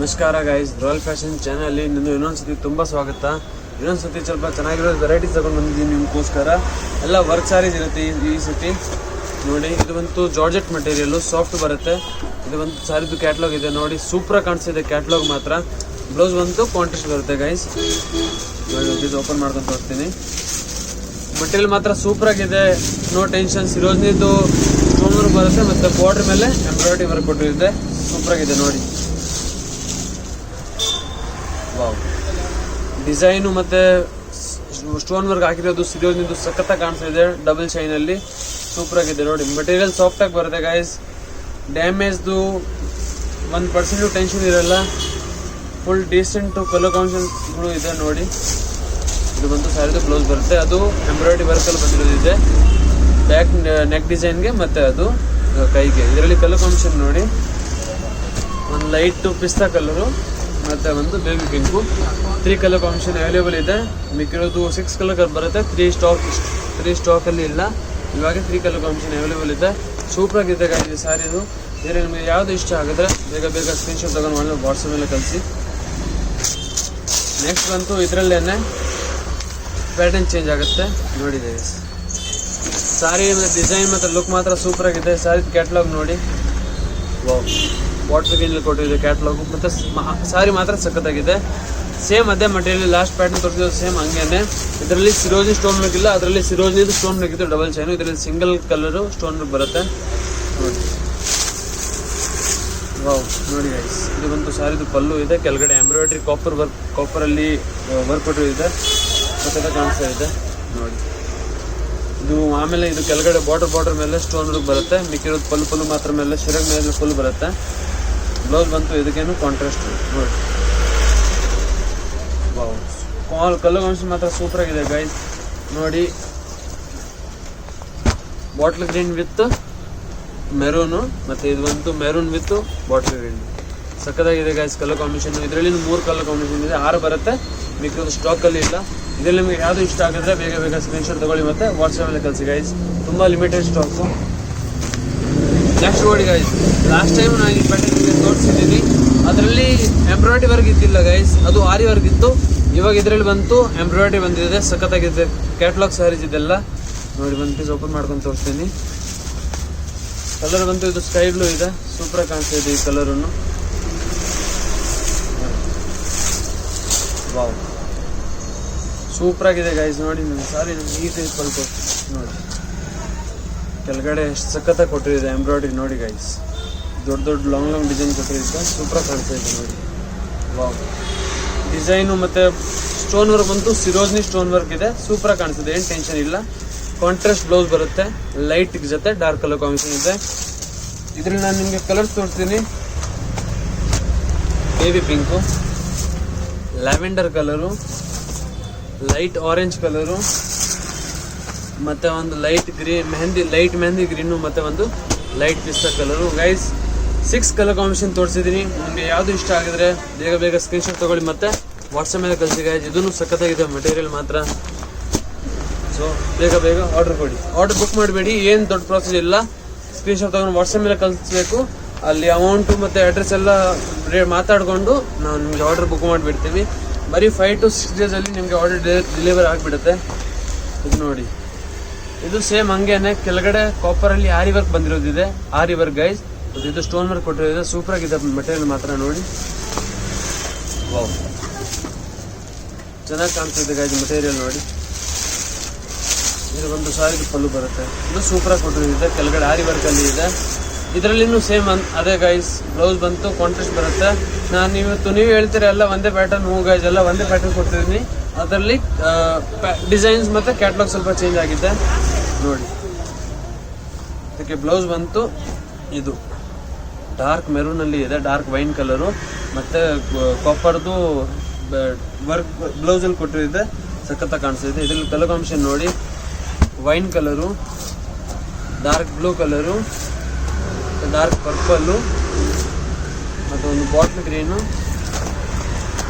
ನಮಸ್ಕಾರ guys, royal fashion channel ಇನ್ನೊಂದ್ಸತಿ ತುಂಬಾ ಸ್ವಾಗತ. ಇನ್ನೊಂದ್ಸತಿ ಸ್ವಲ್ಪ ಚೆನ್ನಾಗಿರೋ ವೆರೈಟೀಸ್ ತಗೊಂಡು ಬಂದಿದ್ದೀನಿ ನಿಮ್ಗೋಸ್ಕರ. ಎಲ್ಲ ವರ್ಕ್ ಸ್ಯಾರೀಸ್ ಇರುತ್ತೆ ಈ ಸತಿ. ನೋಡಿ, ಇದು ಬಂತು ಜಾರ್ಜೆಟ್ ಮೆಟೀರಿಯಲ್, ಸಾಫ್ಟ್ ಬರುತ್ತೆ. ಇದು ಒಂದು ಸ್ಯಾರಿದು ಕ್ಯಾಟ್ಲಾಗ್ ಇದೆ ನೋಡಿ, ಸೂಪರ್ ಕಾಣಿಸ್ತಿದೆ ಕ್ಯಾಟ್ಲಾಗ್ ಮಾತ್ರ. ಬ್ಲೌಸ್ ಬಂತು ಕಾಂಟ್ರಾಸ್ಟ್ ಬರುತ್ತೆ ಗೈಸ್. ಇದು ಓಪನ್ ಮಾಡ್ಕೊಂಡು ತೋರಿಸ್ತೀನಿ. ಮೆಟೀರಿಯಲ್ ಮಾತ್ರ ಸೂಪರ್ ಆಗಿದೆ, ನೋ ಟೆನ್ಷನ್. ಸಿರೋಜ್ನಿದು ಸ್ಟೋನ್ ವರ್ಕ್ ಬರುತ್ತೆ, ಮತ್ತೆ ಬಾರ್ಡರ್ ಮೇಲೆ ಎಂಬ್ರಾಯ್ಡರಿ ವರ್ಕ್ ಕೊಟ್ಟಿರುತ್ತೆ. ಸೂಪರ್ ಆಗಿದೆ ನೋಡಿ. ಡಿಸೈನು ಮತ್ತೆ ಸ್ಟೋನ್ ವರ್ಕ್ ಹಾಕಿರೋದು ಸಿರೋಜ್ನಿದು ಸಖತ್ತಾಗಿ ಕಾಣಿಸ್ತಾ ಇದೆ, ಡಬಲ್ ಶೈನ್ ಅಲ್ಲಿ. ಸೂಪರ್ ಆಗಿದೆ ನೋಡಿ. ಮೆಟೀರಿಯಲ್ ಸಾಫ್ಟ್ ಆಗಿ ಬರುತ್ತೆ ಗೈಸ್. ಡ್ಯಾಮೇಜ್ದು 1% ಟೆನ್ಷನ್ ಇರಲ್ಲ. ಫುಲ್ ಡೀಸೆಂಟ್ ಕಲರ್ ಕಾಂಬಿನೇಷನ್ಗಳು ಇದೆ ನೋಡಿ. ಇದು ಬಂದು ಸ್ಯಾರಿದು ಬ್ಲೌಸ್ ಬರುತ್ತೆ, ಅದು ಎಂಬ್ರಾಯ್ಡರಿ ವರ್ಕಲ್ಲಿ ಬಂದಿರೋದಿದೆ. ಬ್ಯಾಕ್ ನೆಕ್ ಡಿಸೈನ್ಗೆ ಮತ್ತೆ ಅದು ಕೈಗೆ. ಇದರಲ್ಲಿ ಕಲರ್ ಕಾಂಬಿನೇಷನ್ ನೋಡಿ, ಒಂದು ಲೈಟ್ ಪಿಸ್ತಾ ಕಲರು ಮತ್ತೆ ಒಂದು baby pink. 3 colour combination available ಇದೆ. ಮಿಕ್ಕಿರೋದು 6 ಕಲರ್ ಬರುತ್ತೆ. 3 ಸ್ಟಾಕಲ್ಲಿ ಇಲ್ಲ. ಇವಾಗ 3 ಕಲರ್ ಕಾಂಬಿನೇಷನ್ ಅವೈಲೇಬಲ್ ಇದೆ. ಸೂಪರ್ ಆಗಿದೆ ಗಾಡಿ ಸ್ಯಾರಿದು. ಇದರಲ್ಲಿ ನಿಮಗೆ ಯಾವುದು ಇಷ್ಟ ಆಗಿದ್ರೆ ಬೇಗ ಸ್ಕ್ರೀನ್ಶಾಟ್ ತಗೊಂಡು ಮಾಡಿ ವಾಟ್ಸಪ್ ಮೇಲೆ ಕಳಿಸಿ. ನೆಕ್ಸ್ಟ್ ಬಂತು ಇದರಲ್ಲೇನೆ ಪ್ಯಾಟರ್ನ್ ಚೇಂಜ್ ಆಗುತ್ತೆ ನೋಡಿದೆ. ಸ್ಯಾರಿ ಡಿಸೈನ್ ಮತ್ತು ಲುಕ್ ಮಾತ್ರ ಸೂಪರ್ ಆಗಿದೆ. ಸ್ಯಾರಿದು ಕ್ಯಾಟ್ಲಾಗ್ ನೋಡಿ, ವಾಟರ್ ಗಿಂಡ್ಲಿ ಕೊಟ್ಟಿದೆ ಕ್ಯಾಟ್ಲಾಗು. ಮತ್ತು ಸ್ಯಾರಿ ಮಾತ್ರ ಸಖತ್ತಾಗಿದೆ. ಸೇಮ್ ಅದೇ ಮಟೀರಿಯಲ್, ಲಾಸ್ಟ್ ಪ್ಯಾಟರ್ನ್ ಕೊಟ್ಟಿದ್ದು ಸೇಮ್ ಹಂಗೇನೆ. ಇದರಲ್ಲಿ ಸಿರೋಜಿ ಸ್ಟೋನ್ ವರ್ಕ್ ಇಲ್ಲ, ಅದರಲ್ಲಿ ಸಿರೋಜಿದು ಸ್ಟೋನ್ ವರ್ಕ್ ಇತ್ತು, ಡಬಲ್ ಚೈನು. ಇದರಲ್ಲಿ ಸಿಂಗಲ್ ಕಲರು ಸ್ಟೋನ್ ವರ್ಕ್ ಬರುತ್ತೆ ನೋಡಿ. ನೋಡಿ ಗೈಸ್, ಇದು ಬಂತು ಸ್ಯಾರಿದು ಪಲ್ಲು ಇದೆ. ಕೆಳಗಡೆ ಎಂಬ್ರಾಯ್ಡ್ರಿ ಕಾಪರಲ್ಲಿ ವರ್ಕ್ ಕೊಟ್ಟಿದೆ, ಸಖತ್ತಾಗಿ ಕಾಣಿಸ್ತಾ ಇದೆ ನೋಡಿ. ಇದು ಆಮೇಲೆ ಇದು ಕೆಳಗಡೆ ಬಾರ್ಡರ್ ಮೇಲೆ ಸ್ಟೋನ್ ವರ್ಕ್ ಬರುತ್ತೆ. ಮಿಕ್ಕಿರೋದು ಪಲ್ಲು ಮಾತ್ರ ಮೇಲೆ ಶಿರಗ್ ಮೇಲೆ ಫುಲ್ ಬರುತ್ತೆ. ಬ್ಲೌಸ್ ಬಂತು ಇದಕ್ಕೇನು ಕಾಂಟ್ರಾಸ್ಟ್ ನೋಡಿ. ಕಲರ್ ಕಾಂಬಿನೇಷನ್ ಮಾತ್ರ ಸೂಪರ್ ಆಗಿದೆ ಗೈಸ್ ನೋಡಿ. ಬಾಟ್ಲ್ ಗ್ರೀನ್ ವಿತ್ ಮೆರೂನು, ಮತ್ತೆ ಇದು ಬಂತು ಮೆರೂನ್ ವಿತ್ ಬಾಟ್ಲ್ ಗ್ರೀನ್. ಸಕ್ಕತ್ತಾಗಿದೆ ಗೈಸ್ ಕಲರ್ ಕಾಂಬಿನೇಷನ್. ಇದರಲ್ಲಿ 3 ಕಲರ್ ಕಾಂಬಿನೇಷನ್ ಇದೆ, 6 ಬರುತ್ತೆ. ಮಿಕ್ಕಿರೋದು ಸ್ಟಾಕಲ್ಲಿ ಇಲ್ಲ. ಇದರಲ್ಲಿ ನಿಮಗೆ ಯಾವುದು ಇಷ್ಟ ಆಗಿದ್ರೆ ಬೇಗ ಸ್ಕ್ರೀನ್ಶಾಟ್ ತಗೊಳ್ಳಿ ಮತ್ತೆ ವಾಟ್ಸಪ್ಪಲ್ಲಿ ಕಳಿಸಿ ಗೈಸ್. ತುಂಬ ಲಿಮಿಟೆಡ್ ಸ್ಟಾಕು. ನೆಕ್ಸ್ಟ್ ನೋಡಿ ಗೈಸ್, ಲಾಸ್ಟ್ ಟೈಮ್ ನಾನು ಈ ಪ್ಯಾಟರ್ನ್ ತೋರಿಸಿದ್ದೀನಿ. ಅದರಲ್ಲಿ ಎಂಬ್ರಾಯ್ಡ್ರಿ ವರ್ಕ್ ಇದ್ದಿಲ್ಲ ಗೈಸ್, ಅದು ಆರಿ ವರ್ಕ್ ಇತ್ತು. ಇವಾಗ ಇದರಲ್ಲಿ ಬಂತು ಎಂಬ್ರಾಯ್ಡ್ರಿ ಬಂದಿದೆ, ಸಖತ್ತಾಗಿದೆ. ಕ್ಯಾಟ್ಲಾಗ್ ಸ್ಯಾರೀಸ್ ಇದೆಲ್ಲ ನೋಡಿ. ಒಂದು ಪೀಸ್ ಓಪನ್ ಮಾಡ್ಕೊಂಡು ತೋರಿಸ್ತೀನಿ. ಕಲರ್ ಬಂತು ಇದು ಸ್ಕೈ ಬ್ಲೂ ಇದೆ, ಸೂಪರ್ ಕಾಣಿಸ್ತಾ ಇದೆ ಈ ಕಲರನ್ನು. ಸೂಪರ್ ಆಗಿದೆ ಗೈಸ್ ನೋಡಿ. ಸಾರಿ ಈ ಟೈಪ್ ಸ್ವಲ್ಪ ನೋಡಿ, ಕೆಳಗಡೆ ಎಷ್ಟು ಸಖತ್ತಾಗಿ ಕೊಟ್ಟಿದೆ ಎಂಬ್ರಾಯ್ಡ್ರಿ ನೋಡಿ ಗೈಸ್. ದೊಡ್ಡ ಲಾಂಗ್ ಡಿಸೈನ್ ಕೊಟ್ಟಿರುತ್ತೆ, ಸೂಪರ್ ಕಾಣಿಸ್ತಾ ಇದೆ ನೋಡಿ. ಡಿಸೈನು ಮತ್ತು ಸ್ಟೋನ್ ವರ್ಕ್ ಬಂತು ಸಿರೋಜ್ನಿ ಸ್ಟೋನ್ ವರ್ಕ್ ಇದೆ, ಸೂಪರ್ ಕಾಣಿಸ್ತಿದೆ, ಏನು ಟೆನ್ಷನ್ ಇಲ್ಲ. ಕಾಂಟ್ರಾಸ್ಟ್ ಬ್ಲೌಸ್ ಬರುತ್ತೆ, ಲೈಟ್ ಜೊತೆ ಡಾರ್ಕ್ ಕಲರ್ ಕಾಂಬಿನೇಷನ್ ಇದೆ. ಇದರಲ್ಲಿ ನಾನು ನಿಮಗೆ ಕಲರ್ಸ್ ತೋರಿಸ್ತೀನಿ. Baby pink, lavender colour, light orange colour, ಮತ್ತೆ ಒಂದು ಲೈಟ್ ಮೆಹಂದಿ ಗ್ರೀನು, ಮತ್ತೆ ಒಂದು ಲೈಟ್ ಪಿಸ್ತಾ ಕಲರು. ಗೈಸ್ 6 ಕಲರ್ ಕಾಂಬಿನೇಷನ್ ತೋರಿಸಿದ್ದೀನಿ. ನಿಮಗೆ ಯಾವುದು ಇಷ್ಟ ಆಗಿದ್ರೆ ಬೇಗ ಸ್ಕ್ರೀನ್ಶಾಟ್ ತಗೊಳ್ಳಿ ಮತ್ತೆ ವಾಟ್ಸಪ್ ಮೇಲೆ ಕಳಿಸಿ ಗೈಸ್. ಇದನ್ನು ಸಖತ್ತಾಗಿದೆ ಮೆಟೀರಿಯಲ್ ಮಾತ್ರ. ಸೊ ಬೇಗ ಆರ್ಡರ್ ಕೊಡಿ. ಆರ್ಡರ್ ಬುಕ್ ಮಾಡಬೇಡಿ, ಏನು ದೊಡ್ಡ ಪ್ರಾಸೆಸ್ ಇಲ್ಲ. ಸ್ಕ್ರೀನ್ಶಾಟ್ ತಗೊಂಡು ವಾಟ್ಸಪ್ ಮೇಲೆ ಕಳಿಸ್ಬೇಕು. ಅಲ್ಲಿ ಅಮೌಂಟು ಮತ್ತು ಅಡ್ರೆಸ್ ಎಲ್ಲ ಮಾತಾಡಿಕೊಂಡು ನಾವು ನಿಮಗೆ ಆರ್ಡರ್ ಬುಕ್ ಮಾಡಿಬಿಡ್ತೀವಿ. ಬರೀ 5 to 6 ಡೇಸಲ್ಲಿ ನಿಮಗೆ ಆರ್ಡರ್ ಡೆಲಿವರಿ ಆಗಿಬಿಡುತ್ತೆ. ಇದು ನೋಡಿ, ಇದು ಸೇಮ್ ಹಂಗೇನೆ. ಕೆಳಗಡೆ ಕಾಪರಲ್ಲಿ ಆರಿ ವರ್ಕ್ ಬಂದಿರೋದಿದೆ, ಆರಿ ವರ್ಕ್ ಗೈಸ್. ಇದು ಸ್ಟೋನ್ ವರ್ಕ್ ಕೊಟ್ಟಿರೋದು, ಸೂಪರ್ ಆಗಿದೆ ಮೆಟೀರಿಯಲ್ ಮಾತ್ರ ನೋಡಿ. ಚೆನ್ನಾಗಿ ಕಾಣಿಸ್ತಿದೆ ಗೈಸ್ ಮೆಟೀರಿಯಲ್ ನೋಡಿ. ಇದು ಒಂದು ಸಾರಿದು ಪಲ್ಲು ಬರುತ್ತೆ, ಇದು ಸೂಪರ್ ಆಗಿ ಕೊಟ್ಟಿರೋದಿದೆ. ಕೆಳಗಡೆ ಆರಿ ವರ್ಕಲ್ಲಿ ಇದೆ. ಇದರಲ್ಲಿನೂ ಸೇಮ್ ಅದೇ ಗೈಸ್. ಬ್ಲೌಸ್ ಬಂತು ಕಾಂಟ್ರಾಸ್ಟ್ ಬರುತ್ತೆ. ನಾನು ನೀವು ಹೇಳ್ತೀರ ಎಲ್ಲ ಒಂದೇ ಪ್ಯಾಟರ್ನ್. ಗೈಸ್ ಎಲ್ಲ ಒಂದೇ ಪ್ಯಾಟರ್ನ್ ಕೊಡ್ತಿದ್ದೀನಿ. ಅದರಲ್ಲಿ ಡಿಸೈನ್ಸ್ ಮತ್ತು ಕ್ಯಾಟ್ಲಾಗ್ ಸ್ವಲ್ಪ ಚೇಂಜ್ ಆಗಿದೆ ನೋಡಿ. ಅದಕ್ಕೆ ಬ್ಲೌಸ್ ಬಂತು ಇದು ಡಾರ್ಕ್ ಮೆರೂನಲ್ಲಿ ಇದೆ, ಡಾರ್ಕ್ ವೈನ್ ಕಲರು, ಮತ್ತು ಕಾಪರ್ದು ವರ್ಕ್ ಬ್ಲೌಸಲ್ಲಿ ಕೊಟ್ಟಿದೆ, ಸಖತ್ತಾಗಿ ಕಾಣಿಸ್ತಿದೆ. ಇದರಲ್ಲಿ ಕಲರ್ ಕಾಂಬಿನೇಷನ್ ನೋಡಿ, wine colour, dark blue colour, dark purple, ಮತ್ತು ಒಂದು ಬಾಟ್ಲ್ ಗ್ರೀನು,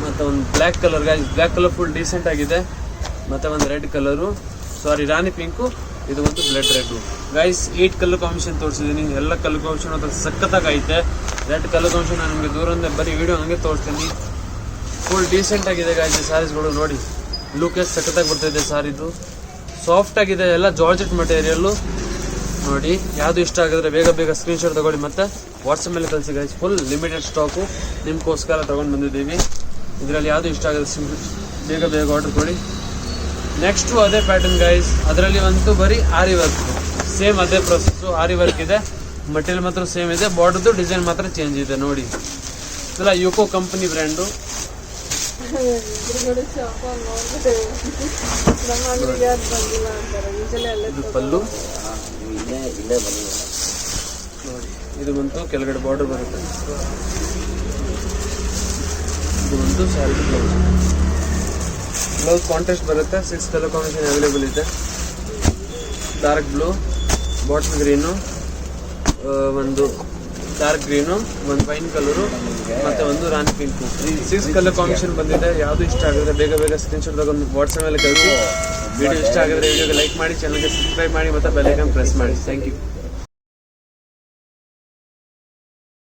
ಮತ್ತು ಒಂದು black colour guys. Black colour full decent ಆಗಿದೆ. ಮತ್ತು ಒಂದು ರೆಡ್ ಕಲರು, ರಾಣಿ ಪಿಂಕು. ಇದು ಒಂದು blood red guys. 8 colour combination ತೋರಿಸಿದ್ದೀನಿ. ಎಲ್ಲ ಕಲರ್ ಕಾಂಬಿನೇಷನ್ ಅದ್ರ ಸಖತ್ತಾಗಿ ಐತೆ. ರೆಡ್ ಕಲರ್ ಕಾಂಬಿನೇಷನ್ ನಾನು ನಿಮಗೆ ದೂರದಿಂದ ಬರೀ ವಿಡಿಯೋ ಹಂಗೆ ತೋರಿಸ್ತೀನಿ. ಫುಲ್ ಡೀಸೆಂಟ್ ಆಗಿದೆ ಗೈಸ್ ಈ ಸ್ಯಾರೀಸ್ಗಳು. ನೋಡಿ ಲುಕ್ ಎಷ್ಟು ಸಖತ್ತಾಗಿ ಬರ್ತಾಯಿದೆ ಸಾರಿದು. ಸಾಫ್ಟ್ ಆಗಿದೆ, ಎಲ್ಲ ಜಾರ್ಜೆಟ್ ಮಟೀರಿಯಲ್ಲು. ನೋಡಿ ಯಾವುದು ಇಷ್ಟ ಆಗಿದ್ರೆ ಬೇಗ ಬೇಗ ಸ್ಕ್ರೀನ್ಶಾಟ್ ತಗೊಳ್ಳಿ ಮತ್ತು ವಾಟ್ಸಪ್ ಮೇಲೆ ಕಳಿಸಿ ಗೈಸ್. ಫುಲ್ ಲಿಮಿಟೆಡ್ ಸ್ಟಾಕು ನಿಮ್ಗೋಸ್ಕರ ತೊಗೊಂಡು ಬಂದಿದ್ದೀವಿ. ಇದರಲ್ಲಿ ಯಾವುದು ಇಷ್ಟ ಆಗಿದೆ ಬೇಗ ಬೇಗ ಆರ್ಡರ್ ಕೊಡಿ. ನೆಕ್ಸ್ಟು ಅದೇ ಪ್ಯಾಟರ್ನ್ ಗೈಸ್. ಅದರಲ್ಲಿ ಒಂದು ಬರೀ ಆರಿ ವರ್ಕ್, ಸೇಮ್ ಅದೇ ಪ್ರೊಸೆಸ್ಸು. ಆರಿ ವರ್ಕ್ ಇದೆ, ಮಟೀರಿಯಲ್ ಮಾತ್ರ ಸೇಮ್ ಇದೆ, ಬಾರ್ಡ್ರದ್ದು ಡಿಸೈನ್ ಮಾತ್ರ ಚೇಂಜ್ ಇದೆ. ನೋಡಿ ಇದೆಲ್ಲ ಯುಕೋ ಕಂಪನಿ ಬ್ರ್ಯಾಂಡು. ಇದು ಪಲ್ಲು ನೋಡಿ, ಇದು ಬಂತು ಕೆಳಗಡೆ ಬಾರ್ಡರ್ ಬರುತ್ತೆ. ಇದು ಬಂತು ಸ್ಯಾರಿ ಬ್ಲೌಸ್. ಬ್ಲೌಸ್ ಕಾಂಟ್ರಾಸ್ಟ್ ಬರುತ್ತೆ. 6 ಕಲರ್ ಕಾಂಬಿನೇಷನ್ ಅವೈಲೇಬಲ್ ಇದೆ. ಡಾರ್ಕ್ ಬ್ಲೂ, ಬಾಟಲ್ ಗ್ರೀನು, ಒಂದು ಡಾರ್ಕ್ ಗ್ರೀನು, ಒಂದು ವೈನ್ ಕಲರು ಮತ್ತು ಒಂದು ರಾಣಿ ಪಿಂಕು. 6 ಕಲರ್ ಕಾಂಬಿನೇಷನ್ ಬಂದಿದೆ. ಯಾವುದು ಇಷ್ಟ ಆಗಿದ್ರೆ ಬೇಗ ಬೇಗ ಸ್ಕ್ರೀನ್ಶಾಟ್ ತಗೊಂಡು ವಾಟ್ಸಪ್ ಮೇಲೆ ಕಳಿಸಿ. ವಿಡಿಯೋ ಇಷ್ಟ ಆಗಿದ್ರೆ ವಿಡಿಯೋಗೆ ಲೈಕ್ ಮಾಡಿ, ಚಾನಲ್ಗೆ ಸಬ್ಸ್ಕ್ರೈಬ್ ಮಾಡಿ ಮತ್ತು ಬೆಲ್ ಐಕಾನ್ ಪ್ರೆಸ್ ಮಾಡಿ. Thank you.